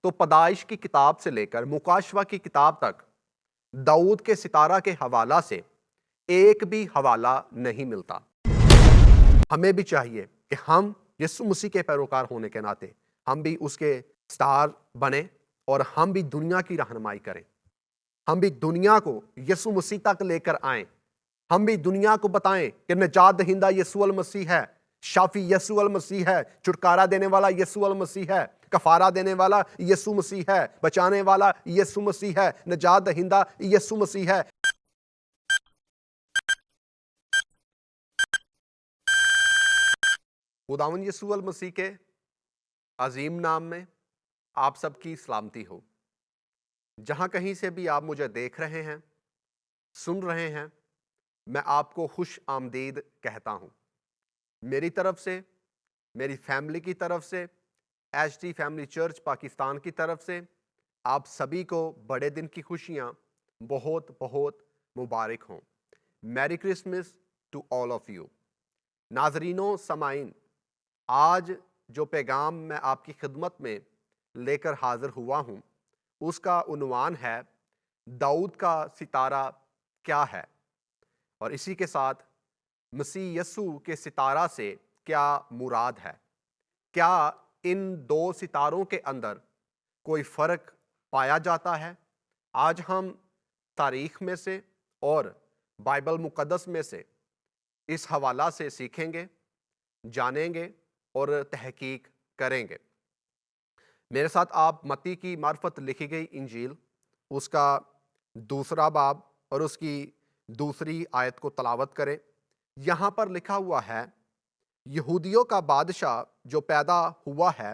تو پیدائش کی کتاب سے لے کر مکاشفہ کی کتاب تک داؤد کے ستارہ کے حوالہ سے ایک بھی حوالہ نہیں ملتا۔ ہمیں بھی چاہیے کہ ہم یسوع مسیح کے پیروکار ہونے کے ناطے ہم بھی اس کے سٹار بنیں اور ہم بھی دنیا کی رہنمائی کریں، ہم بھی دنیا کو یسوع مسیح تک لے کر آئیں، ہم بھی دنیا کو بتائیں کہ نجات دہندہ یسوع المسیح ہے، شافی یسوع المسیح ہے، چھٹکارا دینے والا یسوع المسیح ہے، کفارہ دینے والا یسوع مسیح ہے، بچانے والا یسوع مسیح ہے، نجات دہندہ یسوع مسیح ہے۔ خداوند یسوع المسیح کے عظیم نام میں آپ سب کی سلامتی ہو۔ جہاں کہیں سے بھی آپ مجھے دیکھ رہے ہیں، سن رہے ہیں، میں آپ کو خوش آمدید کہتا ہوں۔ میری طرف سے، میری فیملی کی طرف سے، H T family church Pakistan کی طرف سے آپ سبھی کو بڑے دن کی خوشیاں بہت بہت مبارک ہوں۔ Merry Christmas to all of you. ناظرین و سامعین، آج جو پیغام میں آپ کی خدمت میں لے کر حاضر ہوا ہوں اس کا عنوان ہے داؤد کا ستارہ کیا ہے، اور اسی کے ساتھ مسیح یسوع کے ستارہ سے کیا مراد ہے۔ کیا ان دو ستاروں کے اندر کوئی فرق پایا جاتا ہے؟ آج ہم تاریخ میں سے اور بائبل مقدس میں سے اس حوالہ سے سیکھیں گے، جانیں گے اور تحقیق کریں گے۔ میرے ساتھ آپ متی کی معرفت لکھی گئی انجیل اس کا 2 باب اور اس کی 2 آیت کو تلاوت کریں۔ یہاں پر لکھا ہوا ہے، یہودیوں کا بادشاہ جو پیدا ہوا ہے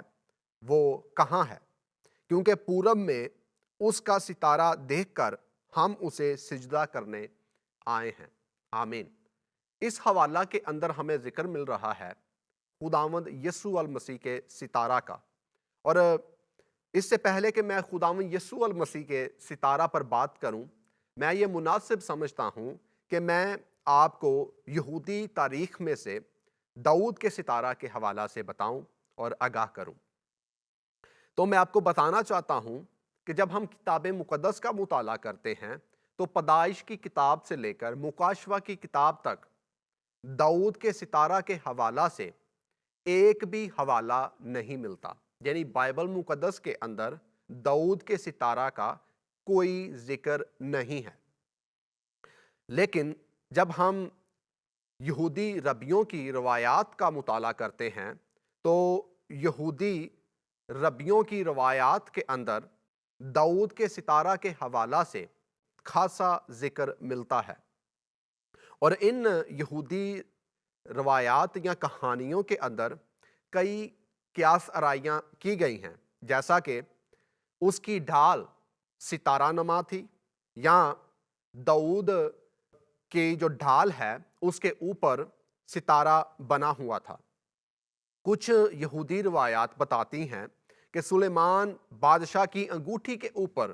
وہ کہاں ہے؟ کیونکہ پورب میں اس کا ستارہ دیکھ کر ہم اسے سجدہ کرنے آئے ہیں۔ آمین۔ اس حوالہ کے اندر ہمیں ذکر مل رہا ہے خداوند یسوع المسیح کے ستارہ کا، اور اس سے پہلے کہ میں خداوند یسوع المسیح کے ستارہ پر بات کروں، میں یہ مناسب سمجھتا ہوں کہ میں آپ کو یہودی تاریخ میں سے داؤد کے ستارہ کے حوالہ سے بتاؤں اور آگاہ کروں۔ تو میں آپ کو بتانا چاہتا ہوں کہ جب ہم کتاب مقدس کا مطالعہ کرتے ہیں تو پیدائش کی کتاب سے لے کر مکاشفہ کی کتاب تک داؤد کے ستارہ کے حوالہ سے ایک بھی حوالہ نہیں ملتا، یعنی بائبل مقدس کے اندر داؤد کے ستارہ کا کوئی ذکر نہیں ہے۔ لیکن جب ہم یہودی ربیوں کی روایات کا مطالعہ کرتے ہیں تو یہودی ربیوں کی روایات کے اندر داؤد کے ستارہ کے حوالہ سے خاصا ذکر ملتا ہے، اور ان یہودی روایات یا کہانیوں کے اندر کئی قیاس آرائیاں کی گئی ہیں، جیسا کہ اس کی ڈھال ستارہ نما تھی، یا داؤد کی جو ڈھال ہے اس کے اوپر ستارہ بنا ہوا تھا۔ کچھ یہودی روایات بتاتی ہیں کہ سلیمان بادشاہ کی انگوٹھی کے اوپر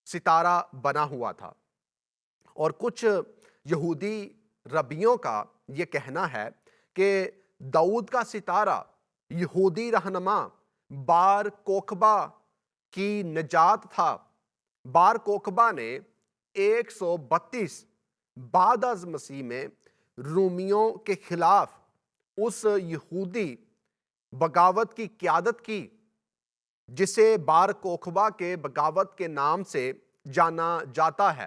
ستارہ بنا ہوا تھا، اور کچھ یہودی ربیوں کا یہ کہنا ہے کہ داؤد کا ستارہ یہودی رہنما بار کوکبہ کی نجات تھا۔ بار کوکبہ نے 132 بعد از مسیح میں رومیوں کے خلاف اس یہودی بغاوت کی قیادت کی جسے بار کوکبہ کے بغاوت کے نام سے جانا جاتا ہے۔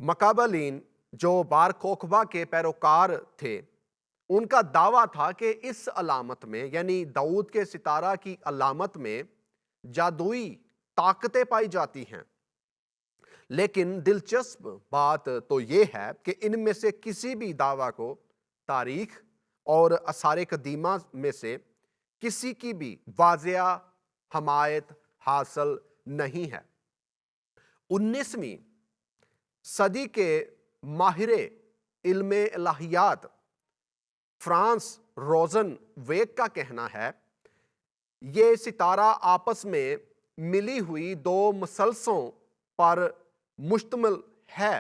مقابلین جو بار کوکبہ کے پیروکار تھے ان کا دعویٰ تھا کہ اس علامت میں، یعنی داؤد کے ستارہ کی علامت میں جادوئی طاقتیں پائی جاتی ہیں، لیکن دلچسپ بات تو یہ ہے کہ ان میں سے کسی بھی دعویٰ کو تاریخ اور آثار قدیمہ میں سے کسی کی بھی واضح حمایت حاصل نہیں ہے۔ 19ویں صدی کے ماہر علم الہیات فرانس روزن ویک کا کہنا ہے یہ ستارہ آپس میں ملی ہوئی 2 مثلثوں پر مشتمل ہے،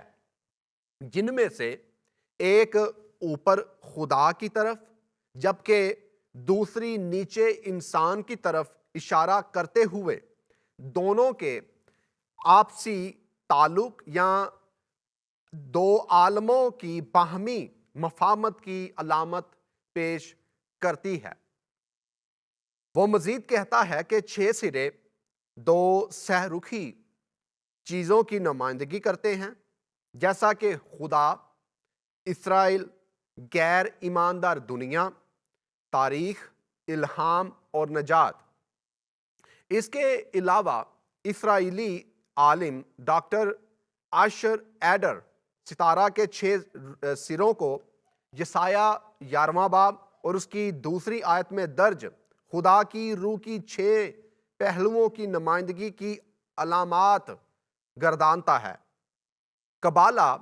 جن میں سے ایک اوپر خدا کی طرف جبکہ دوسری نیچے انسان کی طرف اشارہ کرتے ہوئے دونوں کے آپسی تعلق یا دو عالموں کی باہمی مفاہمت کی علامت پیش کرتی ہے۔ وہ مزید کہتا ہے کہ 6 سرے دو سہ رخی چیزوں کی نمائندگی کرتے ہیں، جیسا کہ خدا، اسرائیل، غیر ایماندار دنیا، تاریخ، الہام اور نجات۔ اس کے علاوہ اسرائیلی عالم ڈاکٹر آشر ایڈر ستارہ کے 6 سروں کو یسایہ 11واں باب اور اس کی دوسری آیت میں درج خدا کی روح کی 6 پہلوؤں کی نمائندگی کی علامات گردانتا ہے۔ قبالہ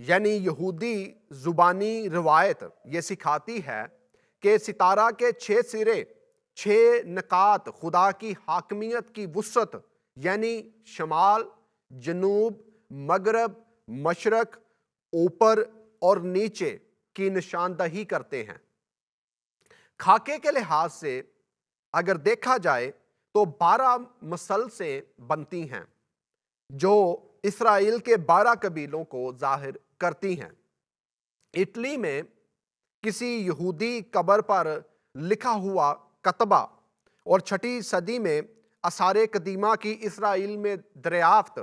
یعنی یہودی زبانی روایت یہ سکھاتی ہے کہ ستارہ کے 6 سرے 6 نقاط خدا کی حاکمیت کی وسعت یعنی شمال، جنوب، مغرب، مشرق، اوپر اور نیچے کی نشاندہی کرتے ہیں۔ خاکے کے لحاظ سے اگر دیکھا جائے تو 12 مسل سے بنتی ہیں جو اسرائیل کے 12 قبیلوں کو ظاہر کرتی ہیں۔ اٹلی میں کسی یہودی قبر پر لکھا ہوا کتبہ اور 6 صدی میں آثار قدیمہ کی اسرائیل میں دریافت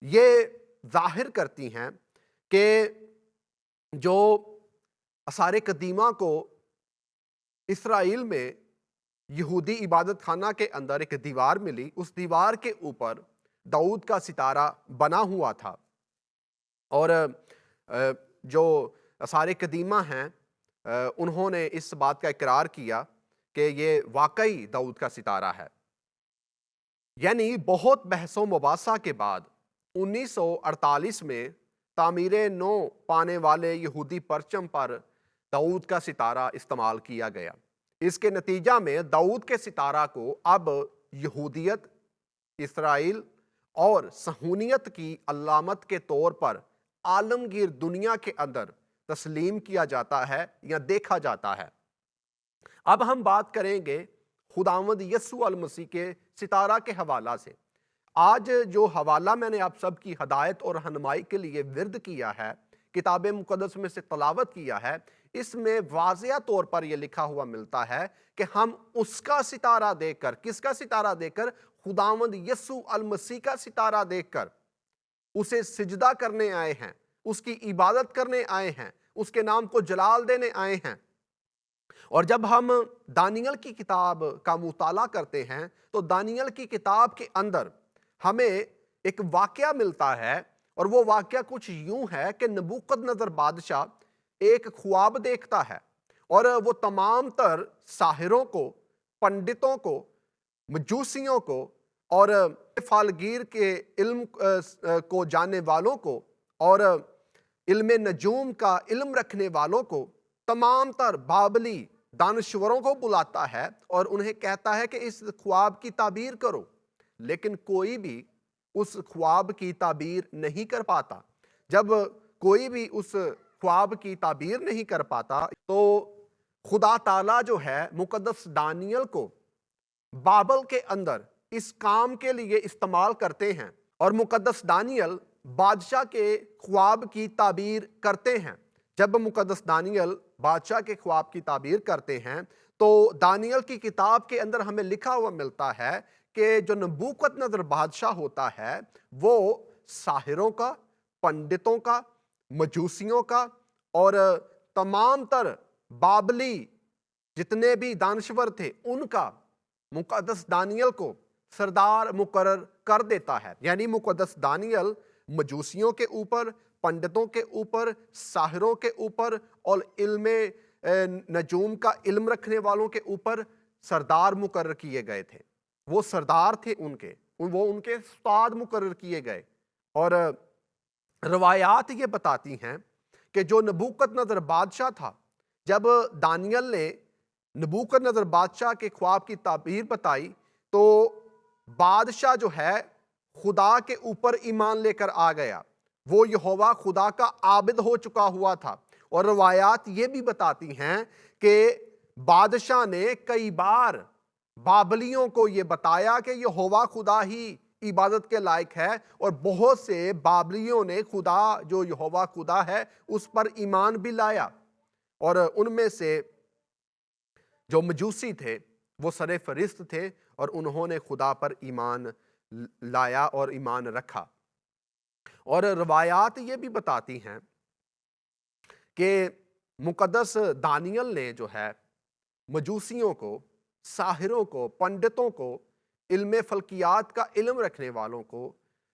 یہ ظاہر کرتی ہیں کہ جو آثار قدیمہ کو اسرائیل میں یہودی عبادت خانہ کے اندر ایک دیوار ملی، اس دیوار کے اوپر داؤد کا ستارہ بنا ہوا تھا، اور جو آثار قدیمہ ہیں انہوں نے اس بات کا اقرار کیا کہ یہ واقعی داؤد کا ستارہ ہے۔ یعنی بہت بحث و مباحثہ کے بعد 1948 میں تعمیر نو پانے والے یہودی پرچم پر داؤد کا ستارہ استعمال کیا گیا۔ اس کے نتیجہ میں داؤد کے ستارہ کو اب یہودیت، اسرائیل اور صہیونیت کی علامت کے طور پر عالمگیر دنیا کے اندر تسلیم کیا جاتا ہے یا دیکھا جاتا ہے۔ اب ہم بات کریں گے خداوند یسوع المسیح کے ستارہ کے حوالہ سے۔ آج جو حوالہ میں نے آپ سب کی ہدایت اور رہنمائی کے لیے ورد کیا ہے، کتاب مقدس میں سے تلاوت کیا ہے، اس میں واضح طور پر یہ لکھا ہوا ملتا ہے کہ ہم اس کا ستارہ دیکھ کر، کس کا ستارہ دیکھ کر؟ خداوند یسوع المسیح کا ستارہ دیکھ کر اسے سجدہ کرنے آئے ہیں، اس کی عبادت کرنے آئے ہیں، اس کے نام کو جلال دینے آئے ہیں۔ اور جب ہم دانیل کی کتاب کا مطالعہ کرتے ہیں تو دانیل کی کتاب کے اندر ہمیں ایک واقعہ ملتا ہے، اور وہ واقعہ کچھ یوں ہے کہ نبوکد نظر بادشاہ ایک خواب دیکھتا ہے، اور وہ تمام تر ساحروں کو، پنڈتوں کو، مجوسیوں کو اور فالگیر کے علم کو جاننے والوں کو اور علم نجوم کا علم رکھنے والوں کو، تمام تر بابلی دانشوروں کو بلاتا ہے اور انہیں کہتا ہے کہ اس خواب کی تعبیر کرو، لیکن کوئی بھی اس خواب کی تعبیر نہیں کر پاتا۔ جب کوئی بھی اس خواب کی تعبیر نہیں کر پاتا تو خدا تعالیٰ جو ہے مقدس دانیل کو بابل کے اندر اس کام کے لیے استعمال کرتے ہیں، اور مقدس دانیل بادشاہ کے خواب کی تعبیر کرتے ہیں۔ جب مقدس دانیل بادشاہ کے خواب کی تعبیر کرتے ہیں تو دانیل کی کتاب کے اندر ہمیں لکھا ہوا ملتا ہے کہ جو نبوکد نظر بادشاہ ہوتا ہے وہ ساحروں کا، پنڈتوں کا، مجوسیوں کا اور تمام تر بابلی جتنے بھی دانشور تھے ان کا مقدس دانیل کو سردار مقرر کر دیتا ہے۔ یعنی مقدس دانیل مجوسیوں کے اوپر، پنڈتوں کے اوپر، ساحروں کے اوپر اور علم نجوم کا علم رکھنے والوں کے اوپر سردار مقرر کیے گئے تھے۔ وہ سردار تھے وہ ان کے استاد مقرر کیے گئے۔ اور روایات یہ بتاتی ہیں کہ جو نبوکد نظر بادشاہ تھا، جب دانیل نے نبوکد نظر بادشاہ کے خواب کی تعبیر بتائی تو بادشاہ جو ہے خدا کے اوپر ایمان لے کر آ گیا، وہ یہوہ خدا کا عابد ہو چکا ہوا تھا۔ اور روایات یہ بھی بتاتی ہیں کہ بادشاہ نے کئی بار बाबलियों को ये बताया कि यहोवा खुदा ही इबादत के लायक है, और बहुत से बाबलियों ने खुदा जो यहोवा खुदा है उस पर ईमान भी लाया। और उनमें से जो मजूसी थे वो सरे फरिस्त थे, और उन्होंने खुदा पर ईमान लाया और ईमान रखा। और रवायात ये भी बताती हैं कि मुकद्दस दानियल ने जो है मजूसियों को, साहिरों को, पंडितों को, इल्म फल्कियात का इल्म रखने वालों को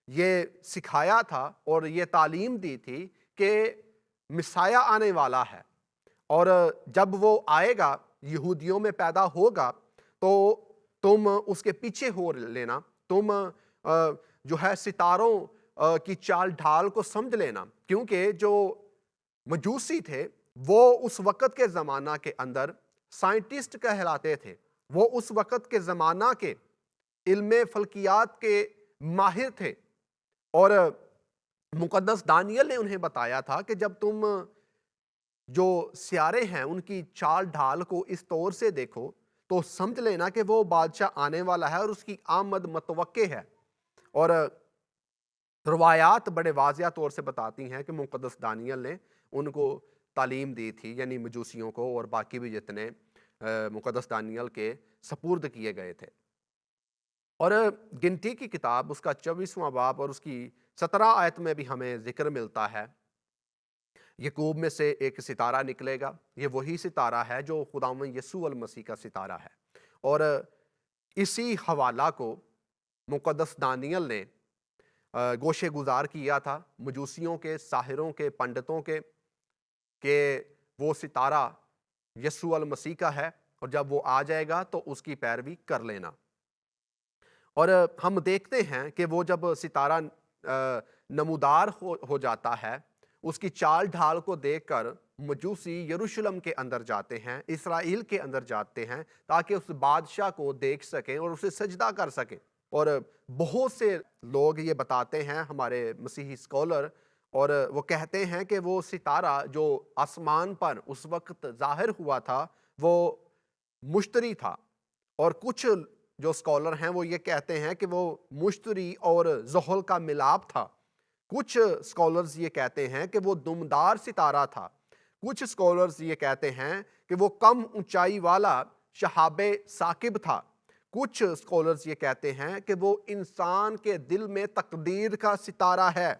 ये सिखाया था और ये तालीम दी थी कि मिसाया आने वाला है, और जब वो आएगा, यहूदियों में पैदा होगा, तो तुम उसके पीछे हो लेना, तुम जो है सितारों की चाल ढाल को समझ लेना, क्योंकि जो मजूसी थे वो उस वक़्त के ज़माना के अंदर साइंटिस्ट कहलाते थे। वो उस वक़्त के ज़माना के इल्म फल्कियात के माहिर थे, और मुकद्दस दानियल ने उन्हें बताया था कि जब तुम जो सियारे हैं उनकी चाल ढाल को इस तौर से देखो तो समझ लेना कि वो बादशाह आने वाला है और उसकी आमद मतवक्के है। और रवायात बड़े वाज़िया तौर से बताती हैं कि मुकद्दस दानियल ने उनको तालीम दी थी, यानी मजूसियों को और बाकी भी जितने मुकद्दस दानियल के सपुर्द किए गए थे। और गिनती की किताब उसका 24वां बाब और उसकी 17 आयत में भी हमें जिक्र मिलता है, यकूब में से एक सितारा निकलेगा। ये वही सितारा है जो खुदावंद यीशु अल मसीह का सितारा है। और इसी हवाला को मुकद्दस दानियल ने गोशे गुजार किया था मजूसियों के, साहिरों के, पंडितों के वो सितारा यीशु अल मसीह का है, और जब वो आ जाएगा तो उसकी पैरवी कर लेना। और हम देखते हैं कि वो जब सितारा नमूदार हो जाता है, उसकी चाल ढाल को देखकर मजूसी यरूशलेम के अंदर जाते हैं, इसराइल के अंदर जाते हैं, ताकि उस बादशाह को देख सकें और उसे सजदा कर सकें। और बहुत से लोग ये बताते हैं, हमारे मसीही स्कॉलर, और वो कहते हैं कि वो सितारा जो आसमान पर उस वक्त जाहिर हुआ था वो मुश्तरी था। और कुछ जो स्कॉलर हैं वो ये कहते हैं कि वो मुश्तरी और ज़ुहल का मिलाप था। कुछ स्कॉलर्स ये कहते हैं कि वो दुमदार सितारा था। कुछ स्कॉलर्स ये कहते हैं कि वो कम ऊंचाई वाला शहाबे साकिब था। कुछ स्कॉलर्स ये कहते हैं कि वो इंसान के दिल में तकदीर का सितारा है।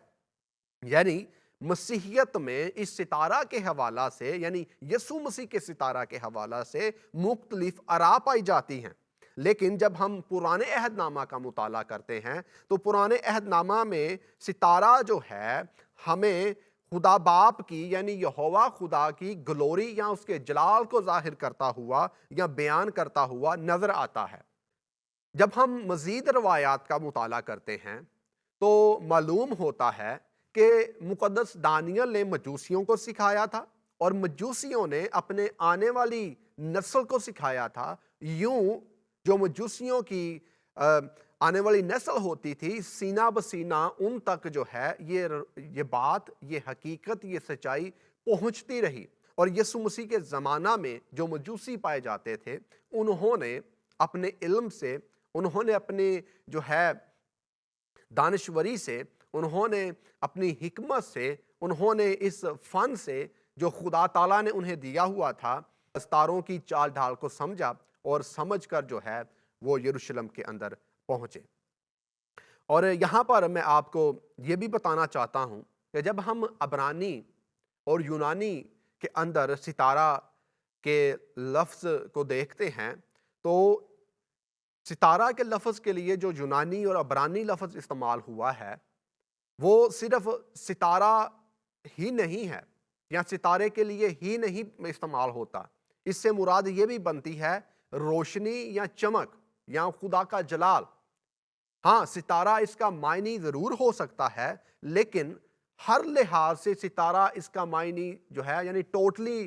यानी मसीहियत में इस सितारा के हवाला से, यानी यीशु मसीह के सितारा के हवाला से मुख्तलिफ आरा पाई जाती हैं। लेकिन जब हम पुराने अहदनामा का मुताला करते हैं तो पुराने अहदनामा में सितारा जो है हमें खुदा बाप की, यानी यहोवा खुदा की ग्लोरी या उसके जलाल को जाहिर करता हुआ या बयान करता हुआ नजर आता है। जब हम मजीद रवायात का मुताला करते हैं तो मालूम होता है कि मुकद्दस दानियल ने मजूसियों को सिखाया था और मजूसियों ने अपने आने वाली नस्ल को सिखाया था। यूं जो मजूसियों की आने वाली नस्ल होती थी, सीना बसीना उन तक जो है ये बात, ये हकीकत, ये सच्चाई पहुंचती रही। और यीशु मसीह के ज़माना में जो मजूसी पाए जाते थे, उन्होंने अपने इल्म से, उन्होंने अपने जो है दानिशवरी से, उन्होंने अपनी हिकमत से, उन्होंने इस फ़न से जो खुदा ताला ने उन्हें दिया हुआ था, सितारों की चाल ढाल को समझा और समझ कर जो है वो यरूशलेम के अंदर पहुँचे। और यहाँ पर मैं आपको ये भी बताना चाहता हूँ कि जब हम अबरानी और यूनानी के अंदर सितारा के लफ्ज़ को देखते हैं तो सितारा के लफ्ज़ के लिए जो यूनानी और अबरानी लफ्ज़ इस्तेमाल हुआ है वो सिर्फ सितारा ही नहीं है या सितारे के लिए ही नहीं इस्तेमाल होता। इससे मुराद ये भी बनती है रोशनी या चमक या खुदा का जलाल। हाँ, सितारा इसका मायनी ज़रूर हो सकता है, लेकिन हर लिहाज से सितारा इसका मायनी जो है, यानी टोटली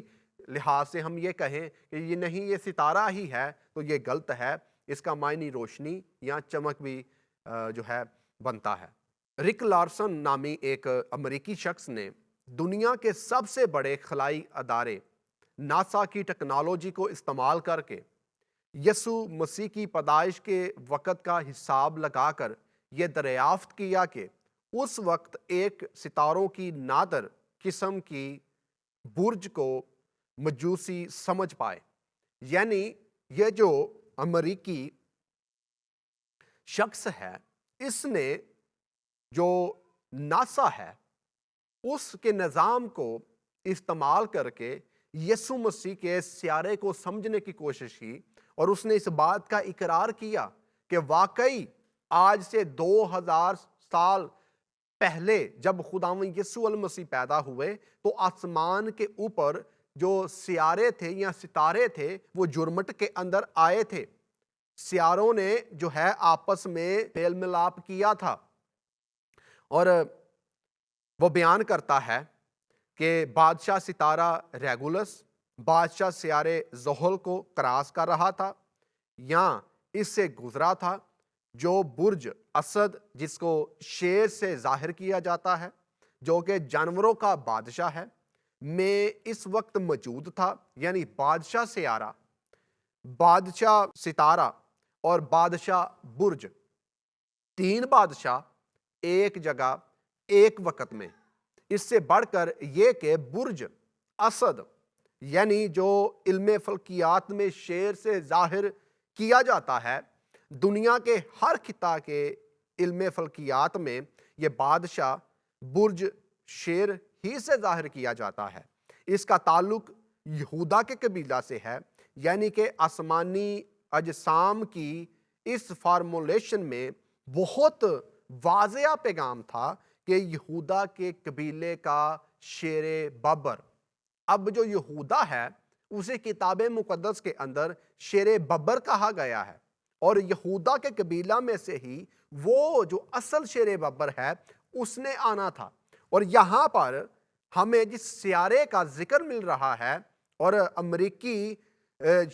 लिहाज से हम ये कहें कि ये नहीं, ये सितारा ही है, तो ये गलत है। इसका मायनी रोशनी या चमक भी जो है बनता है। रिक लार्सन नामी एक अमेरिकी शख्स ने दुनिया के सबसे बड़े खलाई अदारे नासा की टेक्नोलॉजी को इस्तेमाल करके यसु मसीह की पैदाइश के वक़्त का हिसाब लगाकर ये दरियाफ्त किया कि उस वक्त एक सितारों की नादर किस्म की बुर्ज को मजूसी समझ पाए। यानी ये जो अमरीकी शख्स है, इसने जो नासा है उसके निज़ाम को इस्तेमाल करके यसु मसीह के सियारे को समझने की कोशिश की, और उसने इस बात का इकरार किया कि वाकई आज से 2000 साल पहले जब खुदावंद यीशु अल मसीह पैदा हुए तो आसमान के ऊपर जो सियारे थे या सितारे थे वो जुर्मट के अंदर आए थे। सियारों ने जो है आपस में मेल मिलाप किया था, और वो बयान करता है कि बादशाह सितारा रेगुलस बादशाह सियारे ज़ोहल को क्रॉस कर रहा था या इससे गुजरा था। जो बुर्ज असद, जिसको शेर से जाहिर किया जाता है, जो कि जानवरों का बादशाह है, में इस वक्त मौजूद था। यानी बादशाह सियारा, बादशाह सितारा और बादशाह बुर्ज, तीन बादशाह एक जगह एक वक्त में। इससे बढ़कर ये कि बुर्ज असद यानी जो इल्म फल्कियात में शेर से जाहिर किया जाता है, दुनिया के हर खिता के इल्म फल्कियात में ये बादशाह बुर्ज शेर ही से जाहिर किया जाता है। इसका ताल्लुक यहूदा के कबीला से है। यानी कि आसमानी अजसाम की इस फार्मूलेशन में बहुत वाज़ेह पैगाम था कि यहूदा के कबीले का शेर बबर। अब जो यहूदा है उसे किताब मुकद्दस के अंदर शेर बबर कहा गया है, और यहूदा के कबीला में से ही वो जो असल शेर बबर है उसने आना था। और यहाँ पर हमें जिस सियारे का जिक्र मिल रहा है, और अमरीकी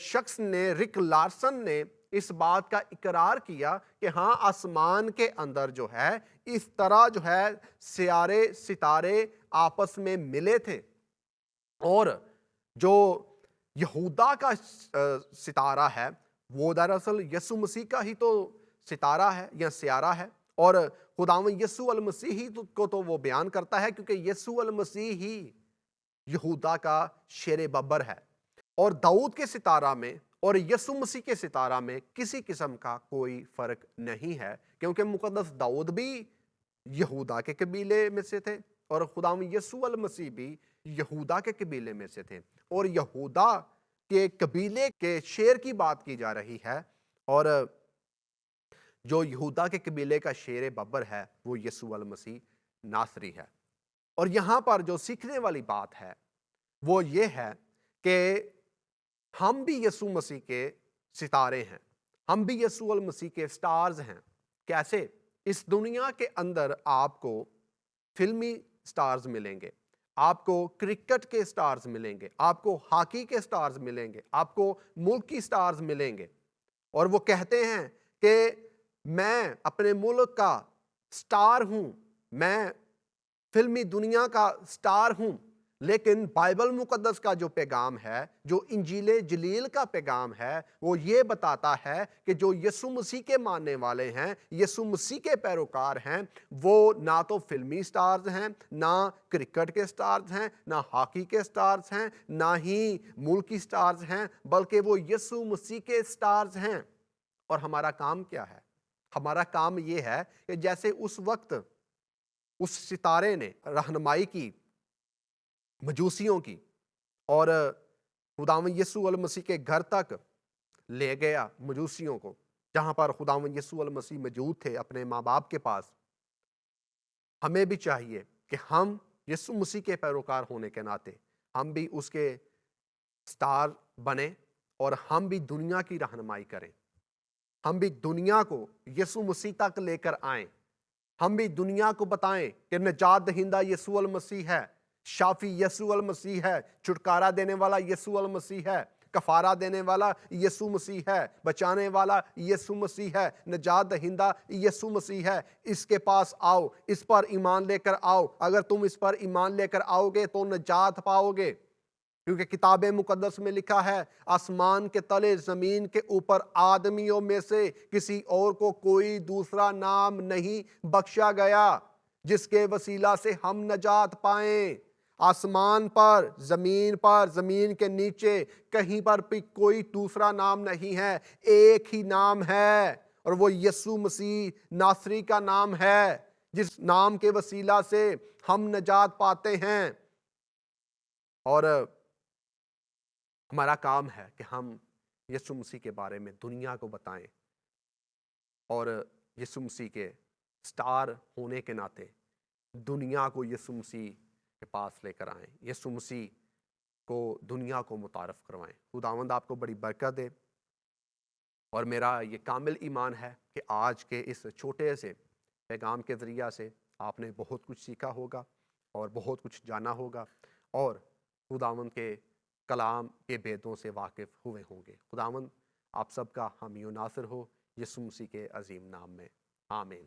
शख्स ने, रिक लार्सन ने इस बात का इकरार किया कि हाँ, आसमान के अंदर जो है इस तरह जो है सियारे सितारे आपस में मिले थे, और जो यहूदा का सितारा है वो दरअसल यसु मसीह का ही तो सितारा है या सियारा है, और खुदावंद यसु अल मसीह ही को तो वो बयान करता है, क्योंकि यसु अल मसीह ही यहूदा का शेर बबर है। और दाऊद के सितारा में और यसु मसीह के सितारा में किसी किस्म का कोई फर्क नहीं है, क्योंकि मुकद्दस दाऊद भी यहूदा के कबीले में से थे और खुदावंद यसु अल मसीह भी यहूदा के कबीले में से थे। और यहूदा के कबीले के शेर की बात की जा रही है, और जो यहूदा के कबीले का शेर बबर है वो यसु अल मसीह नासरी है। और यहाँ पर जो सीखने वाली बात है वो ये है कि हम भी यसु मसीह के सितारे हैं, हम भी यसु अल मसीह के स्टार्स हैं। कैसे? इस दुनिया के अंदर आपको फिल्मी स्टार्स मिलेंगे, आपको क्रिकेट के स्टार्स मिलेंगे, आपको हॉकी के स्टार्स मिलेंगे, आपको मुल्की स्टार्स मिलेंगे, और वो कहते हैं कि मैं अपने मुल्क का स्टार हूं, मैं फिल्मी दुनिया का स्टार हूं। लेकिन बाइबल मुकद्दस का जो पैगाम है, जो इंजीले जलील का पैगाम है, वो ये बताता है कि जो यसु मसीह के मानने वाले हैं, यसु मसीह के पैरोकार हैं, वो ना तो फिल्मी स्टार्स हैं, ना क्रिकेट के स्टार्स हैं, ना हॉकी के स्टार्स हैं, ना ही मुल्की स्टार्स हैं, बल्कि वो यसु मसीह के स्टार्स हैं। और हमारा काम क्या है? हमारा काम ये है कि जैसे उस वक्त उस सितारे ने रहनुमाई की मजूसियों की, और खुदावंद यीशु अल मसीह के घर तक ले गया मजूसियों को, जहां पर खुदावंद यीशु अल मसीह मौजूद थे अपने माँ बाप के पास। हमें भी चाहिए कि हम यीशु मसीह के पैरोकार होने के नाते हम भी उसके स्टार बने, और हम भी दुनिया की रहनुमाई करें, हम भी दुनिया को यीशु मसीह तक लेकर आएं, हम भी दुनिया को बताएं कि निजात दहिंदा यीशु अल मसीह है, शाफी यीशु अल मसीह है, छुटकारा देने वाला यीशु अल मसीह है, कफारा देने वाला यीशु मसीह है, बचाने वाला यीशु मसीह है, निजात दहिंदा यीशु मसीह है। इसके पास आओ, इस पर ईमान लेकर आओ। अगर तुम इस पर ईमान लेकर आओगे तो निजात पाओगे। کیونکہ کتاب مقدس میں لکھا ہے آسمان کے تلے زمین کے اوپر آدمیوں میں سے کسی اور کو کوئی دوسرا نام نہیں بخشا گیا جس کے وسیلہ سے ہم نجات پائیں۔ آسمان پر، زمین کے نیچے کہیں پر بھی کوئی دوسرا نام نہیں ہے، ایک ہی نام ہے، اور وہ یسوع مسیح ناصری کا نام ہے، جس نام کے وسیلہ سے ہم نجات پاتے ہیں۔ اور ہمارا کام ہے کہ ہم یسوع مسیح کے بارے میں دنیا کو بتائیں، اور یسوع مسیح کے سٹار ہونے کے ناطے دنیا کو یسوع مسیح کے پاس لے کر آئیں، یسوع مسیح کو دنیا کو متعارف کروائیں۔ خداوند آپ کو بڑی برکت دے، اور میرا یہ کامل ایمان ہے کہ آج کے اس چھوٹے سے پیغام کے ذریعہ سے آپ نے بہت کچھ سیکھا ہوگا اور بہت کچھ جانا ہوگا، اور خداوند کے کلام کے بیتوں سے واقف ہوئے ہوں گے۔ خداوند آپ سب کا حامی و ناصر ہو، یسوع مسیح کے عظیم نام میں، آمین۔